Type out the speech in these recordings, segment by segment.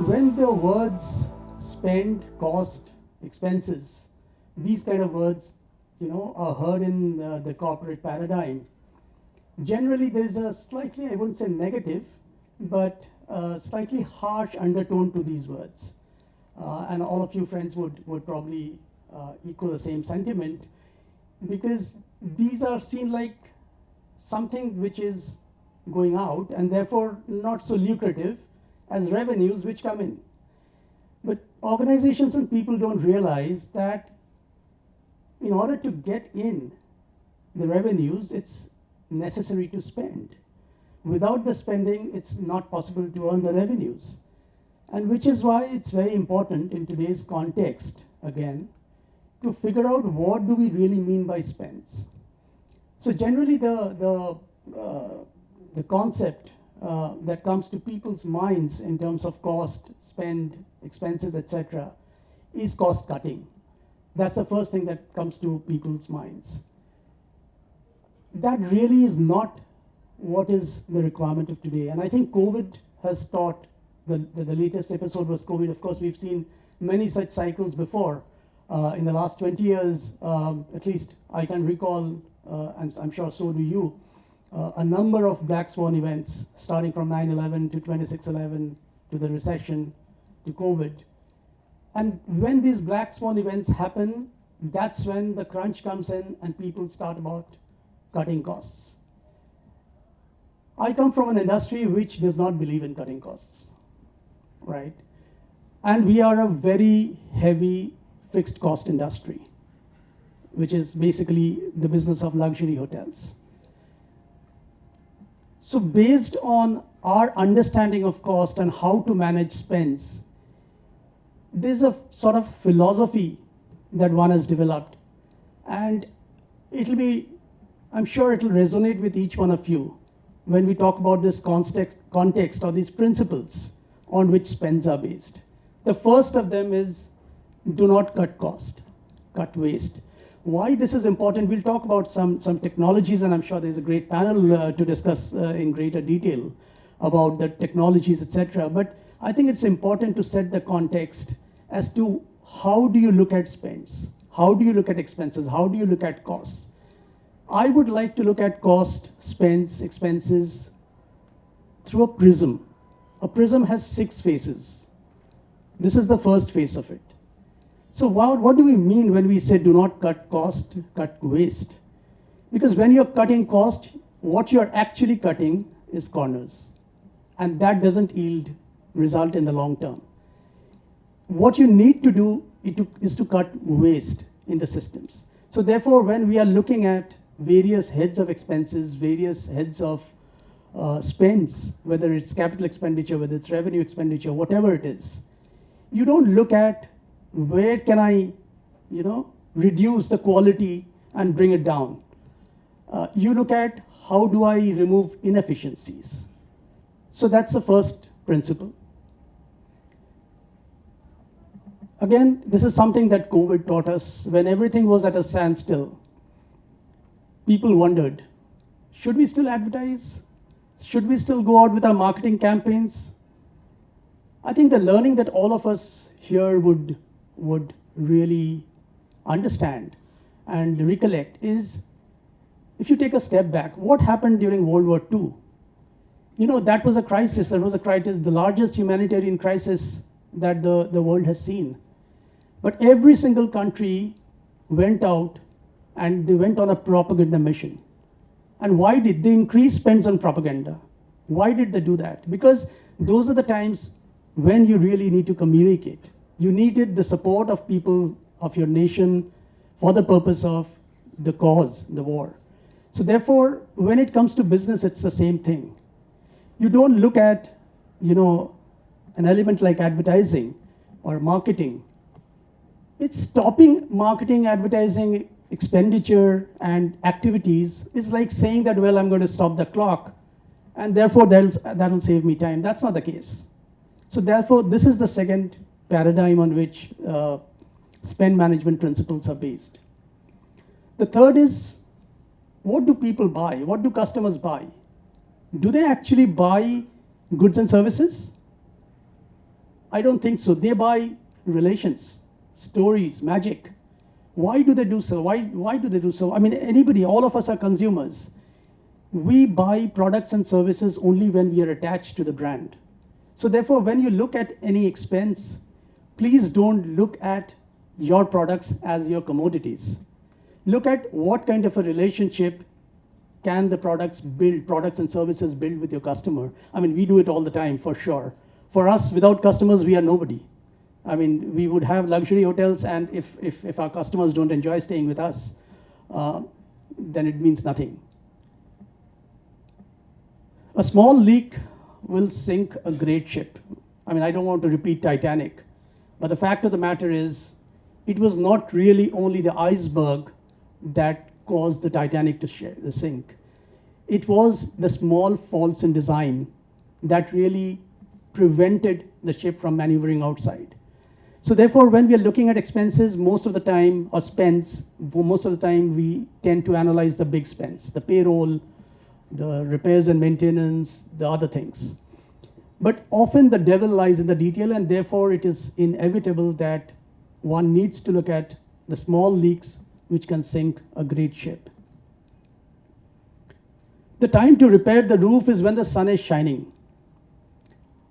when the words spend, cost, expenses, these kind of words, are heard in the corporate paradigm, generally there's a slightly, I wouldn't say negative, but slightly harsh undertone to these words. And all of you friends would probably equal the same sentiment, because these are seen like something which is going out and therefore not so lucrative as revenues which come in. But organizations and people don't realize that in order to get in the revenues, it's necessary to spend. Without the spending, it's not possible to earn the revenues. And which is why it's very important in today's context, again, to figure out what do we really mean by spends. So generally the concept that comes to people's minds in terms of cost, spend, expenses, etc., is cost cutting. That's the first thing that comes to people's minds. That really is not what is the requirement of today. And I think COVID has taught, the latest episode was COVID. Of course, we've seen many such cycles before. In the last 20 years, at least I can recall, and I'm sure so do you, a number of black swan events, starting from 9/11 to 26/11 to the recession to COVID. And when these black swan events happen, that's when the crunch comes in and people start about cutting costs. I come from an industry which does not believe in cutting costs, right? And we are a very heavy fixed cost industry, which is basically the business of luxury hotels. So based on our understanding of cost and how to manage spends, there's a sort of philosophy that one has developed, and I'm sure it'll resonate with each one of you when we talk about this context or these principles on which spends are based. The first of them is do not cut cost, cut waste. Why this is important, we'll talk about some technologies, and I'm sure there's a great panel to discuss in greater detail about the technologies, etc. But I think it's important to set the context as to how do you look at spends, how do you look at expenses, how do you look at costs. I would like to look at cost, spends, expenses through a prism. A prism has 6 faces. This is the first face of it. So what do we mean when we say do not cut cost, cut waste? Because when you're cutting cost, what you're actually cutting is corners. And that doesn't yield result in the long term. What you need to do is to cut waste in the systems. So therefore, when we are looking at various heads of expenses, various heads of spends, whether it's capital expenditure, whether it's revenue expenditure, whatever it is, you don't look at where can I, reduce the quality and bring it down. You look at how do I remove inefficiencies. So that's the first principle. Again, this is something that COVID taught us. When everything was at a standstill, people wondered, should we still advertise? Should we still go out with our marketing campaigns? I think the learning that all of us here would really understand and recollect is, if you take a step back, what happened during World War II? That was a crisis. That was a crisis, the largest humanitarian crisis that the world has seen. But every single country went out and they went on a propaganda mission. And why did they increase spends on propaganda? Why did they do that? Because those are the times when you really need to communicate. You needed the support of people of your nation for the purpose of the cause, the war. So therefore, when it comes to business, it's the same thing. You don't look at, an element like advertising or marketing. It's stopping marketing, advertising, expenditure and activities is like saying that, well, I'm going to stop the clock and therefore that'll save me time. That's not the case. So therefore, this is the second paradigm on which spend management principles are based. The third is, what do people buy? What do customers buy? Do they actually buy goods and services? I don't think so. They buy relations, stories, magic. Why do they do so? Why do they do so? I mean, anybody, all of us are consumers. We buy products and services only when we are attached to the brand. So therefore, when you look at any expense, please don't look at your products as your commodities. Look at what kind of a relationship can the products and services build with your customer. I mean, we do it all the time, for sure. For us, without customers, we are nobody. I mean, we would have luxury hotels, and if our customers don't enjoy staying with us, then it means nothing. A small leak will sink a great ship. I mean, I don't want to repeat Titanic, but the fact of the matter is, it was not really only the iceberg that caused the Titanic to sink. It was the small faults in design that really prevented the ship from maneuvering outside. So therefore, when we are looking at expenses, most of the time, or spends, most of the time we tend to analyze the big spends, the payroll, the repairs and maintenance, the other things. But often the devil lies in the detail, and therefore it is inevitable that one needs to look at the small leaks which can sink a great ship. The time to repair the roof is when the sun is shining.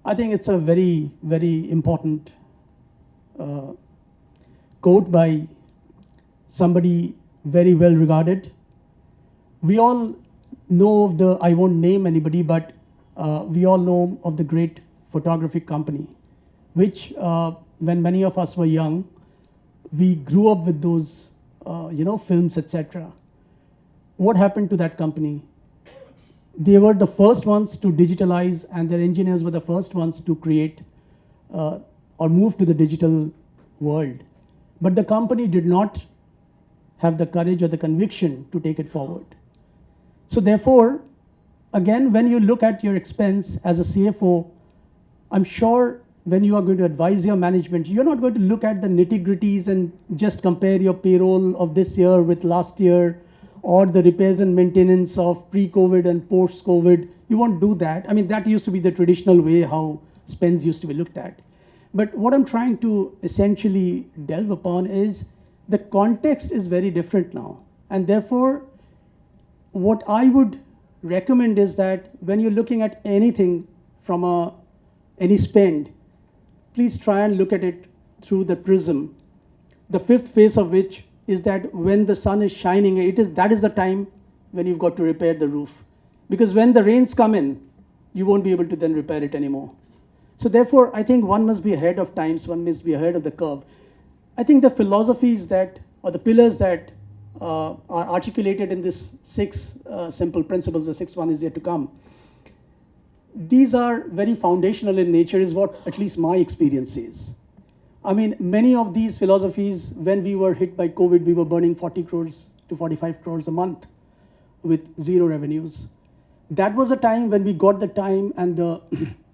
I think it's a very, very important quote by somebody very well regarded. We all know of I won't name anybody, but we all know of the great photographic company, which when many of us were young, we grew up with those, films, etc. What happened to that company? They were the first ones to digitalize, and their engineers were the first ones to create or move to the digital world. But the company did not have the courage or the conviction to take it forward. So therefore, again, when you look at your expense as a CFO, I'm sure when you are going to advise your management, you're not going to look at the nitty-gritties and just compare your payroll of this year with last year, or the repairs and maintenance of pre-COVID and post-COVID. You won't do that. I mean, that used to be the traditional way how spends used to be looked at. But what I'm trying to essentially delve upon is the context is very different now. And therefore, what I would recommend is that when you're looking at anything from any spend, please try and look at it through the prism. The fifth phase of which is that when the sun is shining, that is the time when you've got to repair the roof. Because when the rains come in, you won't be able to then repair it anymore. So therefore, I think one must be ahead of times, one must be ahead of the curve. I think the philosophies or the pillars that are articulated in this 6 simple principles, the 6th one is yet to come. These are very foundational in nature, is what at least my experience is. I mean, many of these philosophies, when we were hit by COVID, we were burning 40 crores to 45 crores a month with zero revenues. That was a time when we got the time and the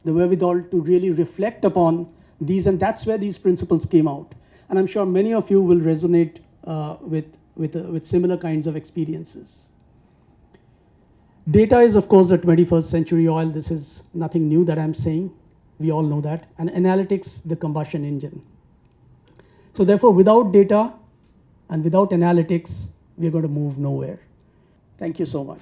wherewithal to really reflect upon these, and that's where these principles came out. And I'm sure many of you will resonate with similar kinds of experiences. Data is, of course, the 21st century oil. This is nothing new that I'm saying. We all know that. And analytics, the combustion engine. So therefore, without data and without analytics, we're going to move nowhere. Thank you so much.